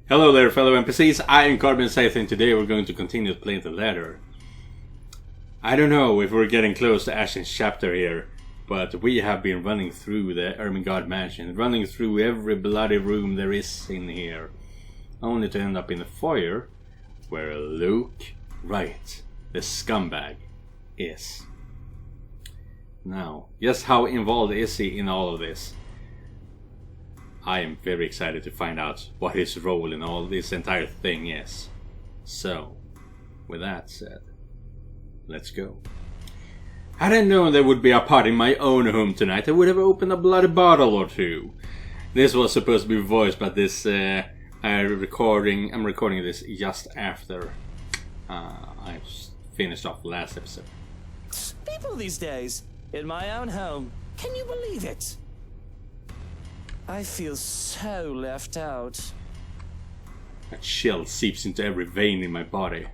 Hello there, fellow NPCs. I am Carbon Scythe, and today we're going to continue playing the ladder. I don't know if we're getting close to Ashen's chapter here, but we have been running through the Ermengarde mansion, running through every bloody room there is in here, only to end up in the foyer where Luke Wright, the scumbag, is. Now, just how involved is he in all of this? I am very excited to find out what his role in all this entire thing is. So, with that said, let's go. Had I known there would be a party in my own home tonight, I would have opened a bloody bottle or two. This was supposed to be voiced, but this I'm recording this just after I finished off the last episode. People these days, in my own home, can you believe it? I feel so left out. A chill seeps into every vein in my body.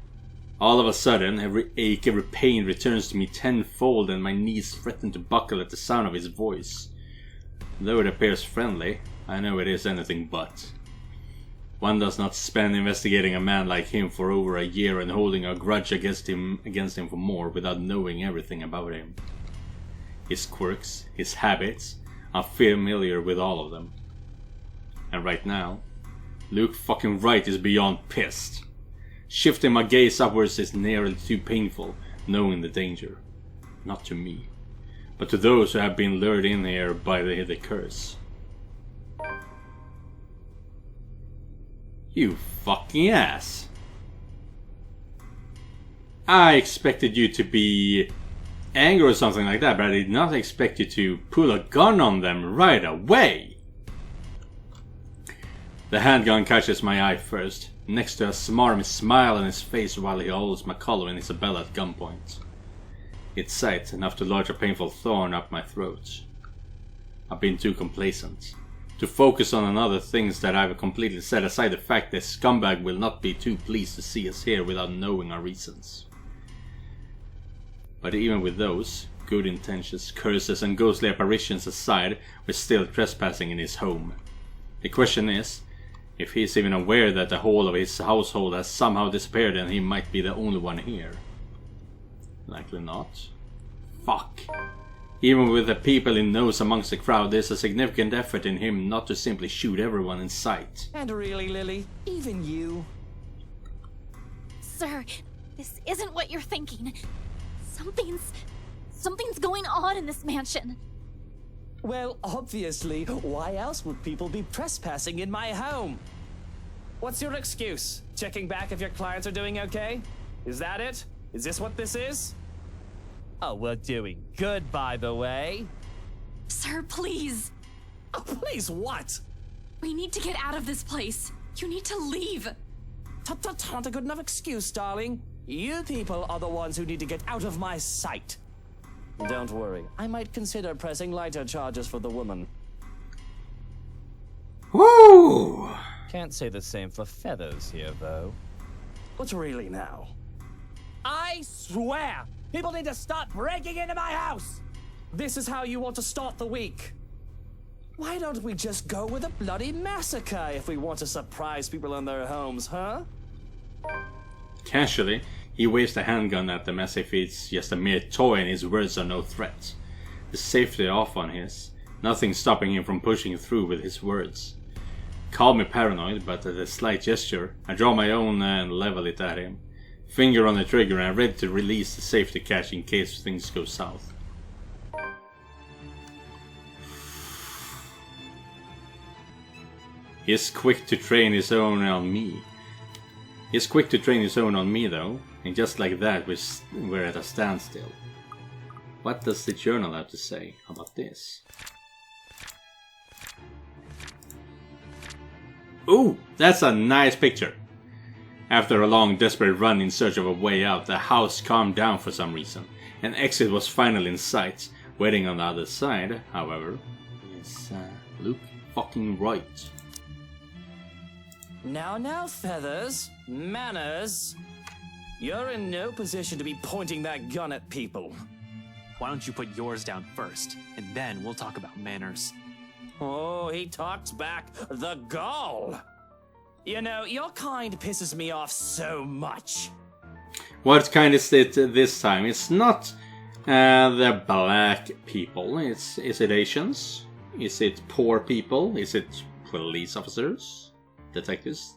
All of a sudden, every ache, every pain returns to me tenfold, and my knees threaten to buckle at the sound of his voice. Though it appears friendly, I know it is anything but. One does not spend investigating a man like him for over a year and holding a grudge against him for more without knowing everything about him. His quirks, his habits, I'm familiar with all of them. And right now, Luke fucking Wright is beyond pissed. Shifting my gaze upwards is nearly too painful, knowing the danger. Not to me, but to those who have been lured in here by the curse. You fucking ass. I expected you to be angry or something like that, but I did not expect you to pull a gun on them right away. The handgun catches my eye first, next to a smarmy smile on his face while he holds my collar and Isabella at gunpoint. It's sight enough to lodge a painful thorn up my throat. I've been too complacent, to focus on other things that I've completely set aside the fact that scumbag will not be too pleased to see us here without knowing our reasons. But even with those good intentions, curses and ghostly apparitions aside, we're still trespassing in his home. The question is, if he's even aware that the whole of his household has somehow disappeared and he might be the only one here. Likely not. Fuck. Even with the people he knows amongst the crowd, there's a significant effort in him not to simply shoot everyone in sight. And really, Lily, even you. Sir, this isn't what you're thinking. Something's going on in this mansion. Well, obviously, why else would people be trespassing in my home? What's your excuse? Checking back if your clients are doing okay? Is that it? Is this what this is? Oh, we're doing good, by the way. Sir, please. Oh, please what? We need to get out of this place. You need to leave. Not a good enough excuse, darling. You people are the ones who need to get out of my sight. Don't worry, I might consider pressing lighter charges for the woman. Woo! Can't say the same for feathers here, though. But really now? I swear, people need to stop breaking into my house! This is how you want to start the week. Why don't we just go with a bloody massacre if we want to surprise people in their homes, huh? Casually, he waves the handgun at them as if it's just a mere toy and his words are no threat. The safety off on his, nothing stopping him from pushing through with his words. Call me paranoid, but at a slight gesture, I draw my own and level it at him. Finger on the trigger and ready to release the safety catch in case things go south. He is quick to train his own on me. He's quick to train his own on me though, and just like that we're at a standstill. What does the journal have to say about this? Ooh, that's a nice picture. After a long desperate run in search of a way out, the house calmed down for some reason. An exit was finally in sight. Waiting on the other side, however, is Luke fucking Wright. Now, Feathers. Manners. You're in no position to be pointing that gun at people. Why don't you put yours down first, and then we'll talk about manners. Oh, he talks back. The gall! You know, your kind pisses me off so much. What kind is it this time? It's not the black people. Is it Asians? Is it poor people? Is it police officers? Detectives?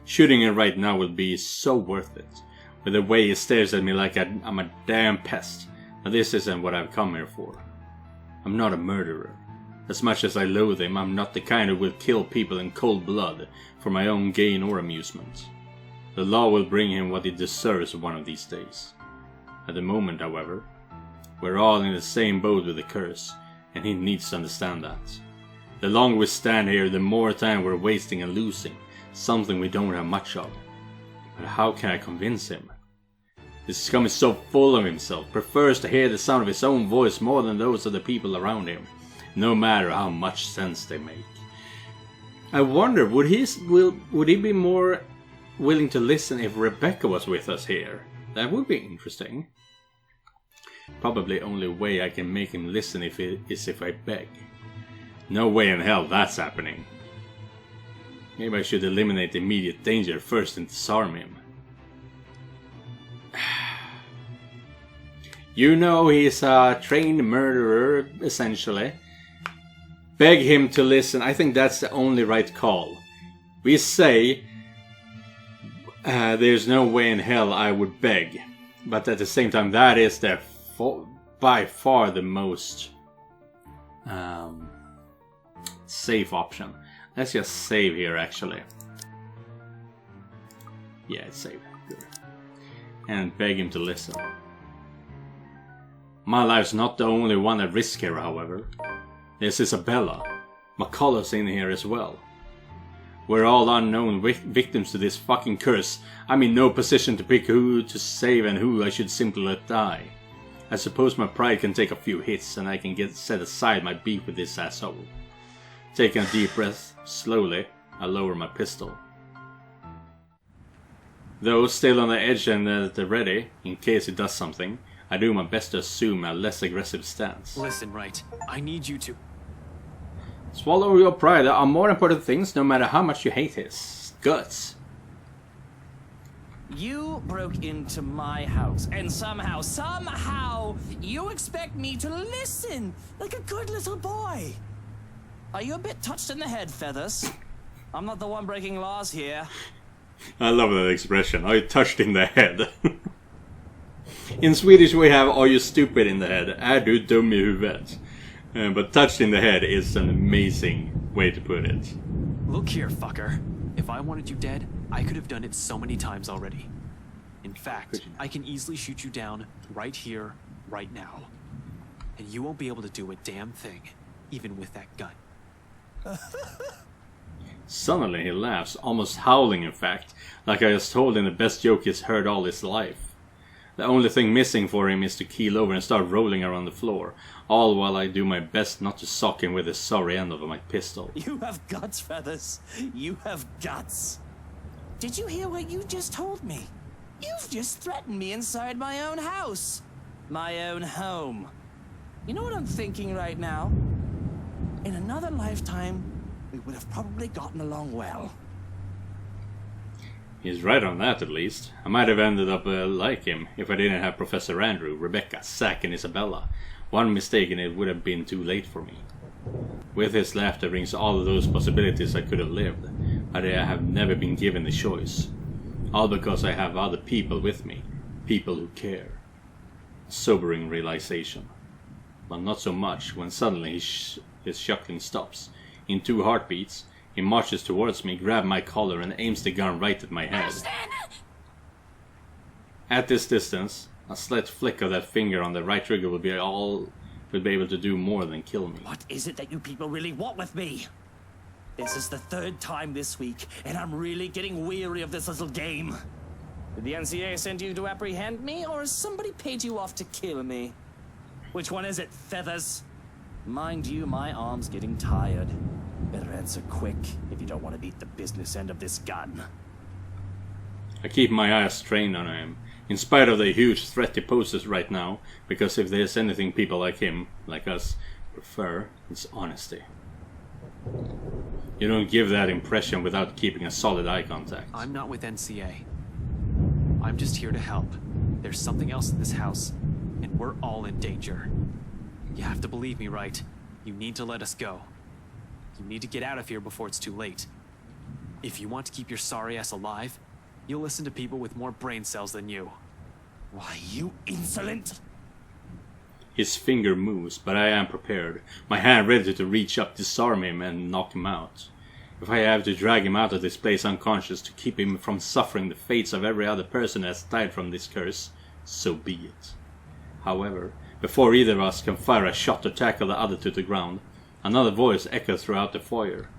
Shooting him right now will be so worth it. With the way he stares at me like I'm a damn pest. Now this isn't what I've come here for. I'm not a murderer. As much as I loathe him, I'm not the kind who will kill people in cold blood for my own gain or amusement. The law will bring him what he deserves one of these days. At the moment, however, we're all in the same boat with the curse, and he needs to understand that. The longer we stand here, the more time we're wasting and losing, something we don't have much of. But how can I convince him? This scum is so full of himself, prefers to hear the sound of his own voice more than those of the people around him, no matter how much sense they make. I wonder, would he be more willing to listen if Rebecca was with us here? That would be interesting. Probably only way I can make him listen is if I beg. No way in hell that's happening. Maybe I should eliminate the immediate danger first and disarm him. You know he's a trained murderer, essentially. Beg him to listen. I think that's the only right call. We say there's no way in hell I would beg. But at the same time, that is by far the most safe option. Let's just save here, actually. Yeah, it's saved. Good. And beg him to listen. My life's not the only one at risk here, however. There's Isabella. McCullough's in here as well. We're all unknown victims to this fucking curse. I'm in no position to pick who to save and who I should simply let die. I suppose my pride can take a few hits and I can set aside my beef with this asshole. Taking a deep breath, slowly, I lower my pistol. Though still on the edge and at the ready, in case he does something, I do my best to assume a less aggressive stance. Listen, right. I need you to... Swallow your pride. There are more important things, no matter how much you hate his guts. You broke into my house, and somehow, you expect me to listen like a good little boy. Are you a bit touched in the head, Feathers? I'm not the one breaking laws here. I love that expression. Are you touched in the head? In Swedish we have, are you stupid in the head? Är du dum i huvudet? But touched in the head is an amazing way to put it. Look here, fucker. If I wanted you dead, I could have done it so many times already. In fact, I can easily shoot you down right here, right now. And you won't be able to do a damn thing, even with that gun. Suddenly he laughs, almost howling in fact, like I just told him the best joke he's heard all his life. The only thing missing for him is to keel over and start rolling around the floor, all while I do my best not to sock him with the sorry end of my pistol. You have guts, Feathers. You have guts. Did you hear what you just told me? You've just threatened me inside my own house. My own home. You know what I'm thinking right now? In another lifetime, we would have probably gotten along well. He's right on that, at least. I might have ended up like him if I didn't have Professor Andrew, Rebecca, Zack, and Isabella. One mistake and it would have been too late for me. With his laughter rings all of those possibilities I could have lived, but I have never been given the choice. All because I have other people with me, people who care. A sobering realization. But not so much when suddenly his chuckling stops. In 2 heartbeats, he marches towards me, grabs my collar, and aims the gun right at my head. At this distance, a slight flick of that finger on the right trigger will be able to do more than kill me. What is it that you people really want with me? This is the 3rd time this week, and I'm really getting weary of this little game. Did the NCA send you to apprehend me, or has somebody paid you off to kill me? Which one is it, Feathers? Mind you, my arm's getting tired. Better answer quick if you don't want to beat the business end of this gun. I keep my eyes trained on him, in spite of the huge threat he poses right now, because if there's anything people like him, like us, prefer, it's honesty. You don't give that impression without keeping a solid eye contact. I'm not with NCA. I'm just here to help. There's something else in this house, and we're all in danger. You have to believe me, right? You need to let us go. You need to get out of here before it's too late. If you want to keep your sorry ass alive, you'll listen to people with more brain cells than you. Why, you insolent! His finger moves, but I am prepared. My hand ready to reach up, disarm him, and knock him out. If I have to drag him out of this place unconscious to keep him from suffering the fates of every other person that has died from this curse, so be it. However, before either of us can fire a shot to tackle the other to the ground, another voice echoes throughout the foyer.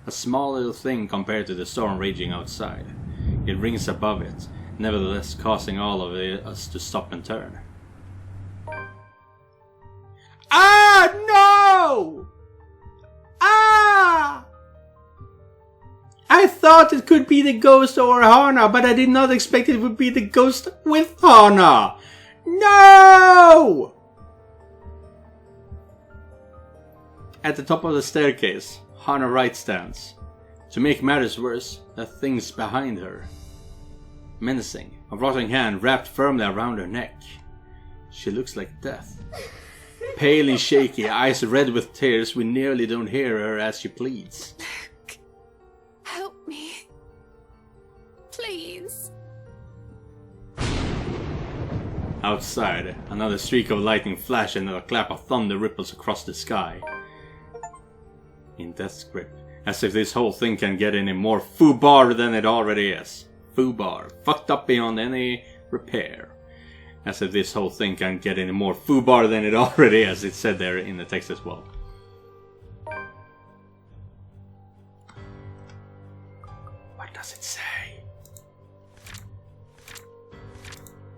A small little thing compared to the storm raging outside. It rings above it, nevertheless causing all of us to stop and turn. Ah, no! Ah! I thought it could be the ghost or Hana, but I did not expect it would be the ghost with Hana! No! At the top of the staircase, Hana Wright stands. To make matters worse, there are things behind her. Menacing, a rotting hand wrapped firmly around her neck. She looks like death. Pale and shaky, eyes red with tears, we nearly don't hear her as she pleads. Help me. Please. Outside, another streak of lightning flash and a clap of thunder ripples across the sky. In death's grip, as if this whole thing can get any more foobar than it already is. Foobar, fucked up beyond any repair. As if this whole thing can get any more foobar than it already is, it said there in the text as well. What does it say?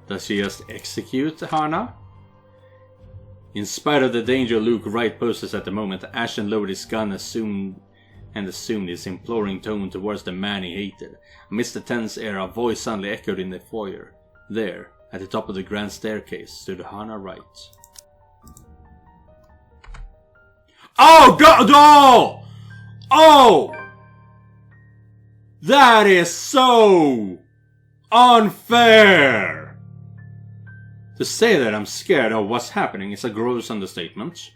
Does she just execute Hana? In spite of the danger Luke Wright poses at the moment, Ashton lowered his gun assumed his imploring tone towards the man he hated. Amidst the tense air, a voice suddenly echoed in the foyer. There, at the top of the grand staircase, stood Hana Wright. Oh God! Oh! Oh! That is so unfair! To say that I'm scared of what's happening is a gross understatement.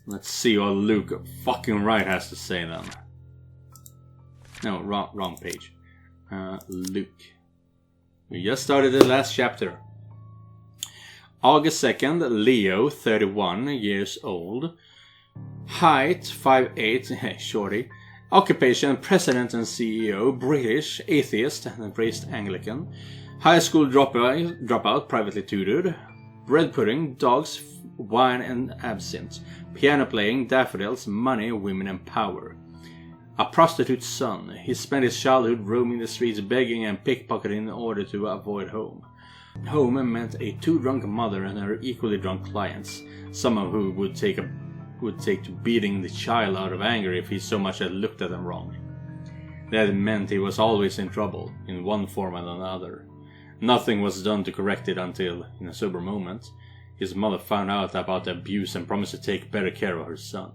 Let's see what Luke fucking Wright has to say then. No, wrong page. Luke. We just started the last chapter. August 2nd, Leo, 31 years old. Height, 5'8", shorty. Occupation, President and CEO, British, atheist, and raised Anglican. High school dropout, privately tutored. Bread pudding, dogs, wine and absinthe. Piano playing, daffodils, money, women and power. A prostitute's son, he spent his childhood roaming the streets begging and pickpocketing in order to avoid home. Home meant a too drunk mother and her equally drunk clients, some of who would take to beating the child out of anger if he so much as looked at them wrong. That meant he was always in trouble, in one form or another. Nothing was done to correct it until, in a sober moment, his mother found out about the abuse and promised to take better care of her son.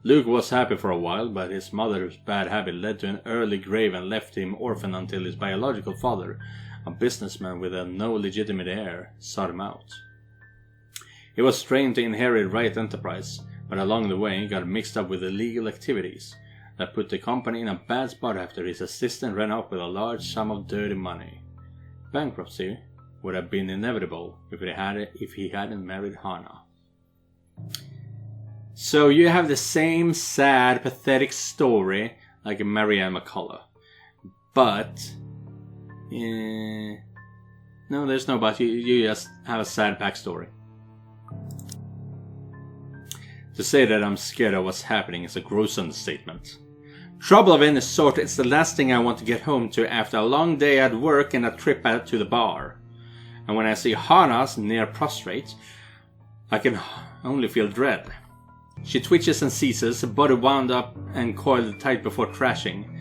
Luke was happy for a while, but his mother's bad habit led to an early grave and left him orphaned until his biological father, a businessman with no legitimate heir, sought him out. He was trained to inherit right enterprise, but along the way got mixed up with illegal activities that put the company in a bad spot after his assistant ran off with a large sum of dirty money. Bankruptcy would have been inevitable if he hadn't married Hana. So you have the same sad, pathetic story like Marianne McCullough. But... no, there's no but. You just have a sad backstory. To say that I'm scared of what's happening is a gross understatement. Trouble of any sort is the last thing I want to get home to after a long day at work and a trip out to the bar. And when I see Hana's near prostrate, I can only feel dread. She twitches and seizes, body wound up and coiled tight before crashing,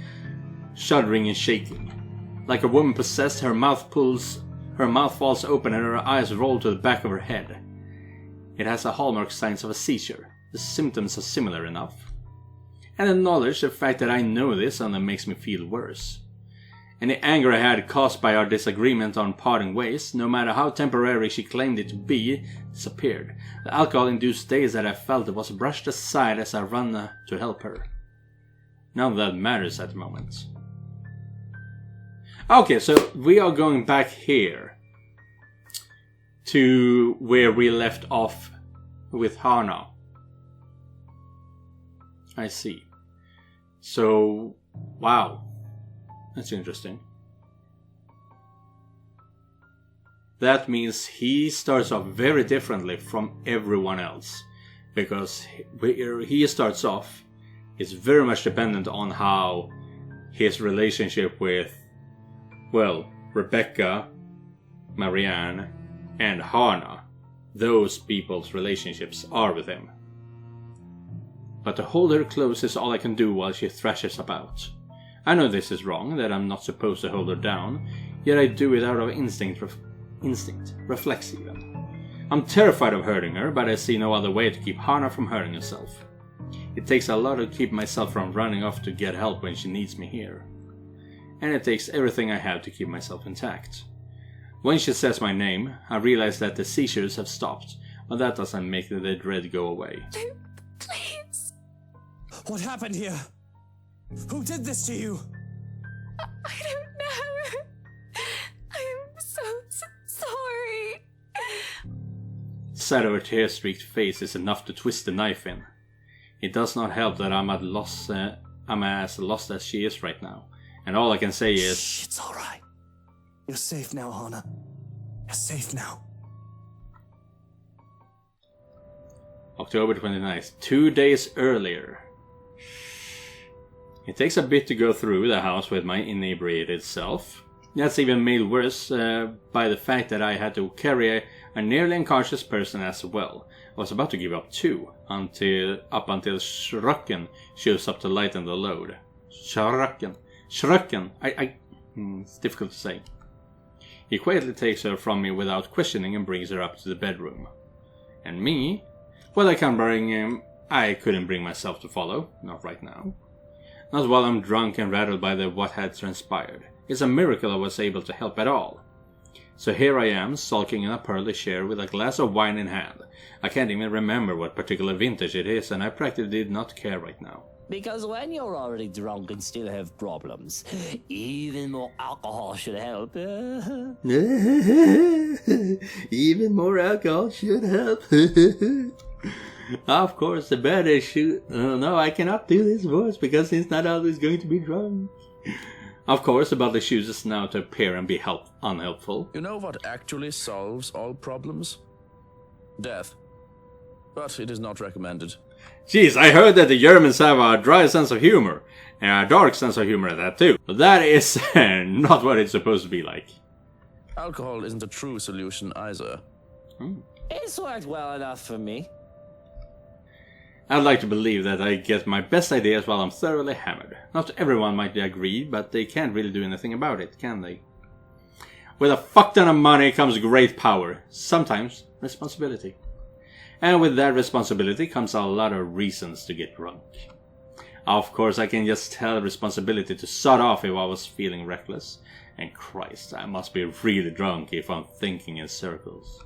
shuddering and shaking. Like a woman possessed, her mouth falls open and her eyes roll to the back of her head. It has the hallmark signs of a seizure. The symptoms are similar enough. and the knowledge, the fact that I know this, only makes me feel worse. Any anger I had caused by our disagreement on parting ways, no matter how temporary she claimed it to be, disappeared. The alcohol-induced days that I felt it was brushed aside as I ran to help her. None of that matters at the moment. Okay, so we are going back here to where we left off with Hana. I see. So, wow. That's interesting. That means he starts off very differently from everyone else. Because where he starts off is very much dependent on how his relationship with, well, Rebecca, Marianne, and Hana, those people's relationships are with him. But to hold her close is all I can do while she thrashes about. I know this is wrong, that I'm not supposed to hold her down, yet I do it out of instinct, reflex even. I'm terrified of hurting her, but I see no other way to keep Hana from hurting herself. It takes a lot to keep myself from running off to get help when she needs me here. And it takes everything I have to keep myself intact. When she says my name, I realize that the seizures have stopped, but that doesn't make the dread go away. Please. What happened here? Who did this to you? I don't know. I'm so sorry. The sight of her tear-streaked face is enough to twist the knife in. It does not help that I'm as lost as she is right now. And all I can say is... Shh, it's alright. You're safe now, Hana. You're safe now. October 29th, 2 days earlier. It takes a bit to go through the house with my inebriated self. That's even made worse by the fact that I had to carry a nearly unconscious person as well. I was about to give up too, until Schröcken shows up to lighten the load. Schröcken. It's difficult to say. He quietly takes her from me without questioning and brings her up to the bedroom. And me? Well, I couldn't bring myself to follow. Not right now. Not while I'm drunk and rattled by what had transpired. It's a miracle I was able to help at all. So here I am, sulking in a pearly chair with a glass of wine in hand. I can't even remember what particular vintage it is, and I practically did not care right now. Because when you're already drunk and still have problems, even more alcohol should help. Even more alcohol should help. Of course, the better shoot. Oh no, I cannot do this voice because he's not always going to be drunk. Of course, about the shoes is now to appear and be unhelpful. You know what actually solves all problems? Death. But it is not recommended. Jeez, I heard that the Germans have a dry sense of humor. And a dark sense of humor at that too. But that is not what it's supposed to be like. Alcohol isn't a true solution either. It's worked well enough for me. I'd like to believe that I get my best ideas while I'm thoroughly hammered. Not everyone might agree, but they can't really do anything about it, can they? With a fuck ton of money comes great power. Sometimes responsibility. And with that responsibility comes a lot of reasons to get drunk. Of course, I can just tell responsibility to sod off if I was feeling reckless. And Christ, I must be really drunk if I'm thinking in circles.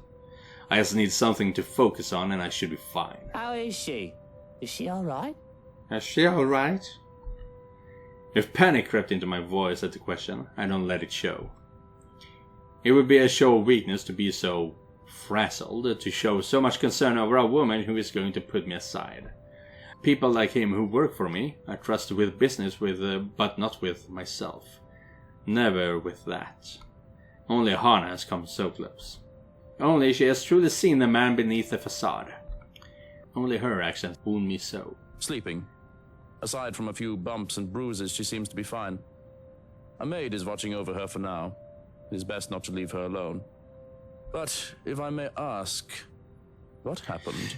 I just need something to focus on and I should be fine. How is she? Is she alright? Is she alright? If panic crept into my voice at the question, I don't let it show. It would be a show of weakness to be so frazzled, to show so much concern over a woman who is going to put me aside. People like him who work for me, I trust with business but not with myself. Never with that. Only Hana has come so close. Only she has truly seen the man beneath the facade. Only her actions wound me so. Sleeping. Aside from a few bumps and bruises, she seems to be fine. A maid is watching over her for now. It is best not to leave her alone. But, if I may ask, what happened?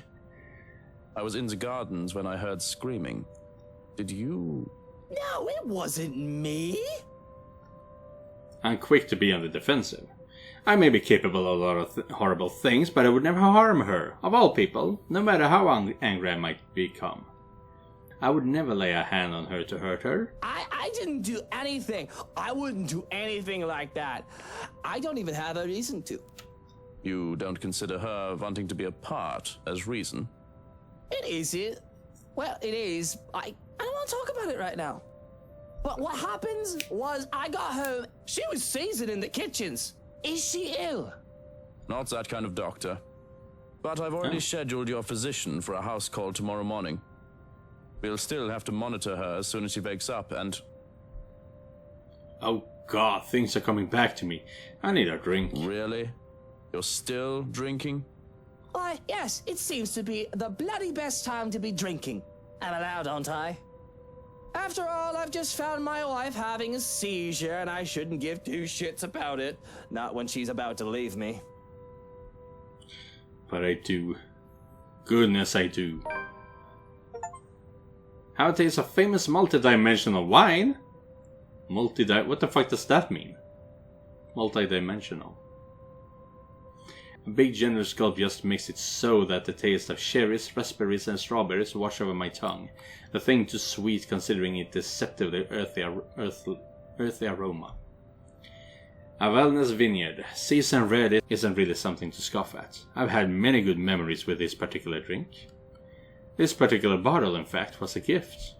I was in the gardens when I heard screaming. Did you... No, it wasn't me. I'm quick to be on the defensive. I may be capable of a lot of horrible things, but I would never harm her, of all people, no matter how angry I might become. I would never lay a hand on her to hurt her. I didn't do anything. I wouldn't do anything like that. I don't even have a reason to. You don't consider her wanting to be a part as reason? It is it. Well, it is. I don't want to talk about it right now. But what happens was I got home. She was seasoned in the kitchens. Is she ill? Not that kind of doctor. But I've already scheduled your physician for a house call tomorrow morning. We'll still have to monitor her as soon as she wakes up and... Oh god, things are coming back to me. I need a drink. Really? You're still drinking? Why, yes, it seems to be the bloody best time to be drinking. I'm allowed, aren't I? After all, I've just found my wife having a seizure, and I shouldn't give two shits about it. Not when she's about to leave me. But I do. Goodness, I do. How tastes a famous multi-dimensional wine? What the fuck does that mean? Multi-dimensional. A big generous gulp just makes it so that the taste of cherries, raspberries and strawberries wash over my tongue. A thing too sweet considering its deceptively earthy aroma. A wellness vineyard. Seasoned red isn't really something to scoff at. I've had many good memories with this particular drink. This particular bottle, in fact, was a gift.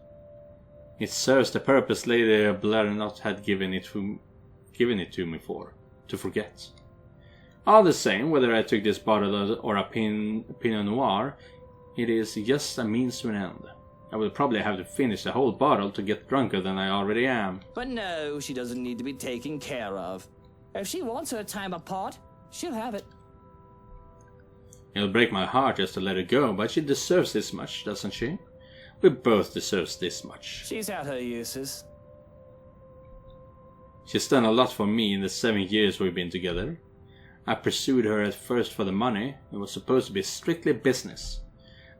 It serves the purpose Lady Blarenot had given it to me for, to forget. All the same, whether I took this bottle or a Pinot Noir, it is just a means to an end. I will probably have to finish the whole bottle to get drunker than I already am. But no, she doesn't need to be taken care of. If she wants her time apart, she'll have it. It'll break my heart just to let her go, but she deserves this much, doesn't she? We both deserve this much. She's had her uses. She's done a lot for me in the 7 years we've been together. I pursued her at first for the money. It was supposed to be strictly business.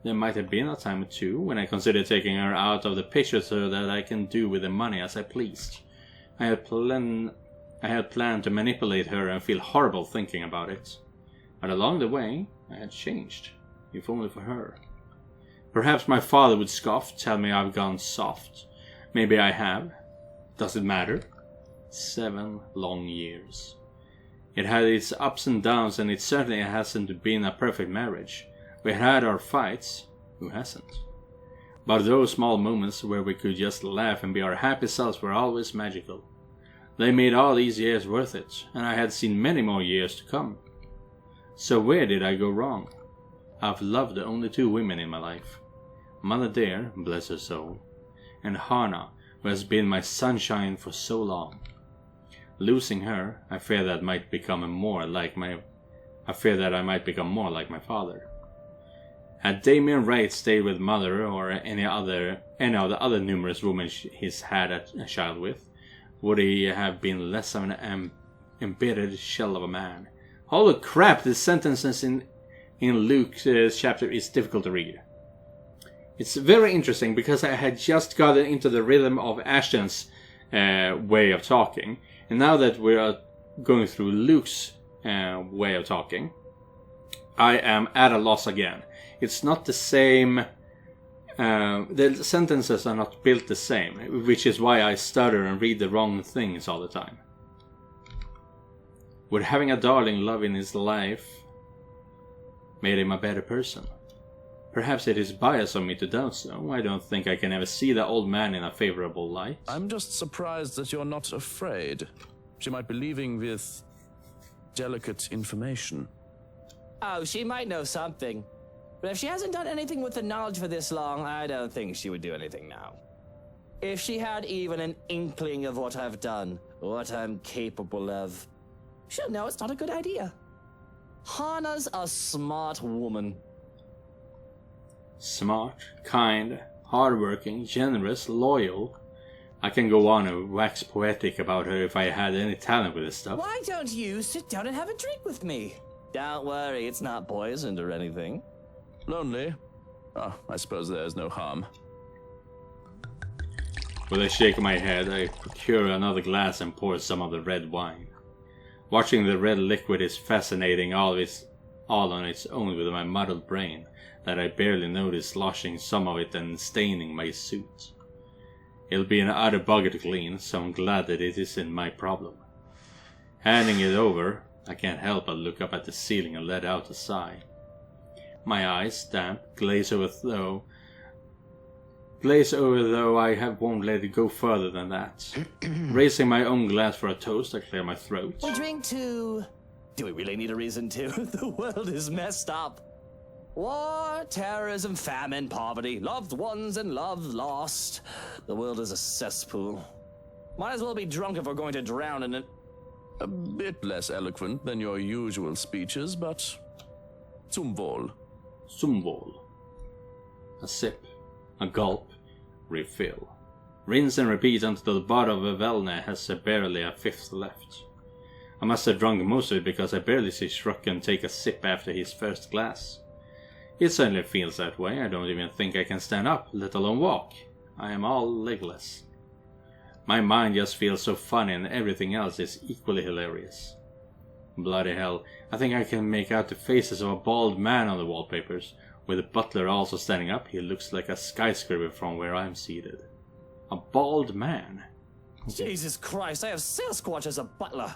There might have been a time or two when I considered taking her out of the picture so that I can do with the money as I pleased. I had planned to manipulate her and feel horrible thinking about it. But along the way, I had changed, if only for her. Perhaps my father would scoff, tell me I've gone soft. Maybe I have. Does it matter? 7 long years. It had its ups and downs, and it certainly hasn't been a perfect marriage. We had our fights, who hasn't? But those small moments where we could just laugh and be our happy selves were always magical. They made all these years worth it, and I had seen many more years to come. So where did I go wrong? I've loved only 2 women in my life. Mother dear, bless her soul, and Hana, who has been my sunshine for so long. Losing her, I fear that I might become more like my father. Had Damien Wright stayed with Mother or any of the other numerous women he's had a child with, would he have been less of an embittered shell of a man? Holy crap, this sentence in Luke's chapter is difficult to read. It's very interesting because I had just gotten into the rhythm of Ashton's way of talking, and now that we are going through Luke's way of talking, I am at a loss again. It's not the same. The sentences are not built the same, which is why I stutter and read the wrong things all the time. Would having a darling love in his life made him a better person? Perhaps it is bias of me to doubt so. I don't think I can ever see the old man in a favorable light. I'm just surprised that you're not afraid. She might be leaving with delicate information. Oh, she might know something. But if she hasn't done anything with the knowledge for this long, I don't think she would do anything now. If she had even an inkling of what I've done, what I'm capable of, she'll know it's not a good idea. Hana's a smart woman. Smart, kind, hardworking, generous, loyal. I can go on and wax poetic about her if I had any talent with this stuff. Why don't you sit down and have a drink with me? Don't worry, it's not poisoned or anything. Lonely? Oh, I suppose there's no harm. With a shake of my head, I procure another glass and pour some of the red wine. Watching the red liquid is fascinating, all all on its own with my muddled brain, that I barely noticed sloshing some of it and staining my suit. It'll be an utter bugger to clean, so I'm glad that it isn't my problem. Handing it over, I can't help but look up at the ceiling and let out a sigh. My eyes, damp, glaze over though I won't let it go further than that. Raising my own glass for a toast, I clear my throat. We'll drink to... Do we really need a reason to? The world is messed up. War, terrorism, famine, poverty, loved ones and love lost. The world is a cesspool. Might as well be drunk if we're going to drown in it. A bit less eloquent than your usual speeches, but zum Wohl. Zum Wohl. A sip, a gulp, refill. Rinse and repeat until the bottle of Velna has barely a fifth left. I must have drunk most of it because I barely see Shrukken take a sip after his first glass. It certainly feels that way. I don't even think I can stand up, let alone walk. I am all legless. My mind just feels so funny and everything else is equally hilarious. Bloody hell, I think I can make out the faces of a bald man on the wallpapers. With the butler also standing up, he looks like a skyscraper from where I'm seated. A bald man? Jesus Christ, I have Sasquatch as a butler.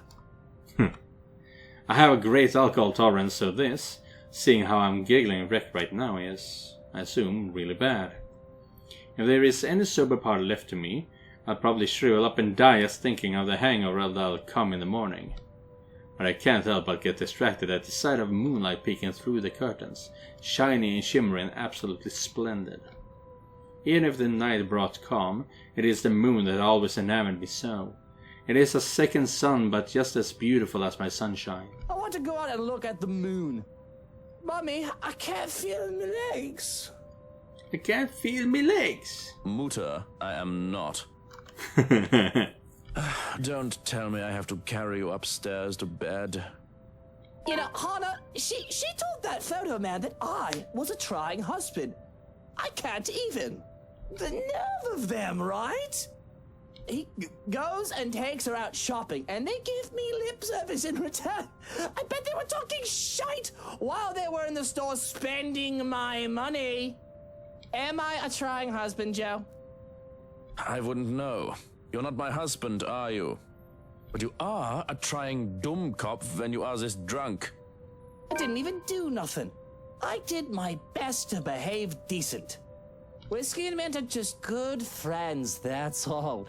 I have a great alcohol tolerance, so this, seeing how I'm giggling wrecked right now, is, I assume, really bad. If there is any sober part left to me, I'll probably shrivel up and die just thinking of the hangover that'll come in the morning. But I can't help but get distracted at the sight of moonlight peeking through the curtains, shiny and shimmering and absolutely splendid. Even if the night brought calm, it is the moon that always enamored me so. It is a second sun, but just as beautiful as my sunshine. I want to go out and look at the moon. Mommy, I can't feel my legs. I can't feel my legs. Mutter, I am not. Don't tell me I have to carry you upstairs to bed. You know, Hana, she told that photo man that I was a trying husband. I can't even. The nerve of them, right? He goes and takes her out shopping, and they give me lip service in return. I bet they were talking shite while they were in the store spending my money. Am I a trying husband, Joe? I wouldn't know. You're not my husband, are you? But you are a trying Dummkopf when you are this drunk. I didn't even do nothing. I did my best to behave decent. Whiskey and Mint are just good friends, that's all.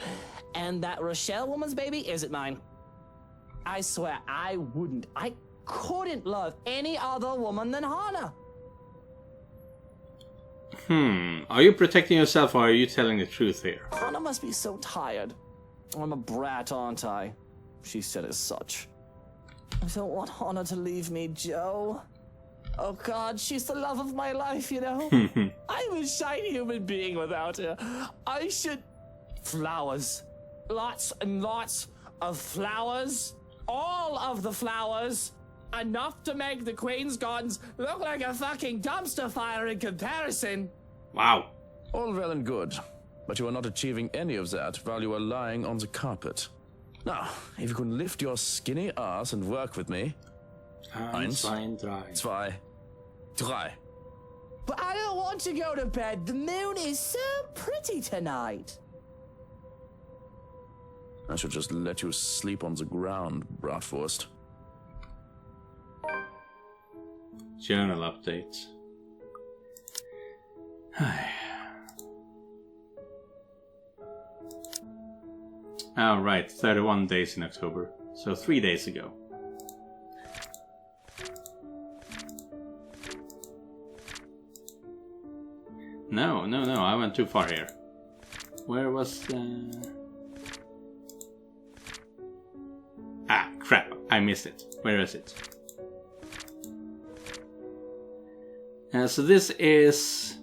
And that Rochelle woman's baby isn't mine. I swear, I couldn't love any other woman than Hana. Are you protecting yourself or are you telling the truth here? Hana must be so tired. I'm a brat, aren't I? She said as such. I don't want Hana to leave me, Joe. Oh God, she's the love of my life, you know? I'm a shy human being without her. I should... Flowers. Lots and lots of flowers. All of the flowers. Enough to make the Queen's Gardens look like a fucking dumpster fire in comparison. Wow. All well and good, but you are not achieving any of that while you are lying on the carpet. Now, if you can lift your skinny ass and work with me. 1, 2, 3. But I don't want to go to bed. The moon is so pretty tonight. I should just let you sleep on the ground, Bratwurst. Journal update. Alright, 31 days in October. So 3 days ago. No, I went too far here. Where was the... Ah, crap, I missed it. Where is it? So this is...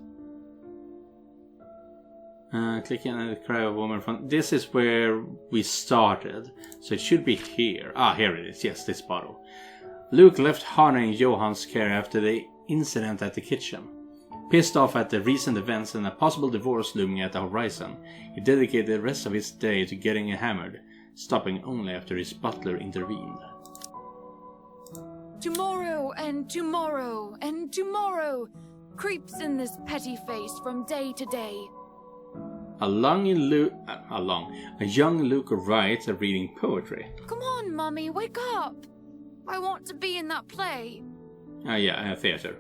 clicking on the cry of a woman from... This is where we started. So it should be here. Ah, here it is. Yes, this bottle. Luke left Hana in Johan's care after the incident at the kitchen. Pissed off at the recent events and a possible divorce looming at the horizon, he dedicated the rest of his day to getting hammered, stopping only after his butler intervened. Tomorrow and tomorrow and tomorrow creeps in this petty face from day to day. A young Luca writes a reading poetry. Come on, Mummy, wake up. I want to be in that play. Theater.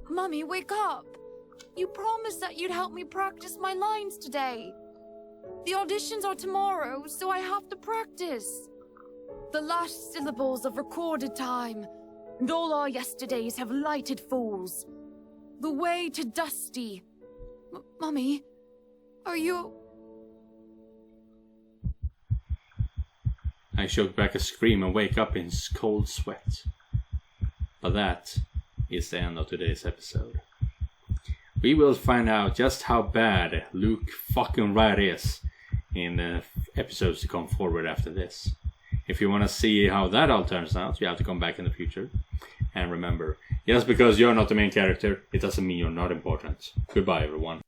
Mummy, wake up. You promised that you'd help me practice my lines today. The auditions are tomorrow, so I have to practice. The last syllables of recorded time, and all our yesterdays have lighted fools. The way to Dusty. Mummy, are you... I choke back a scream and wake up in cold sweat. But that is the end of today's episode. We will find out just how bad Luke fucking Wright is in the episodes to come forward after this. If you want to see how that all turns out, you have to come back in the future. And remember, just because you're not the main character, it doesn't mean you're not important. Goodbye, everyone.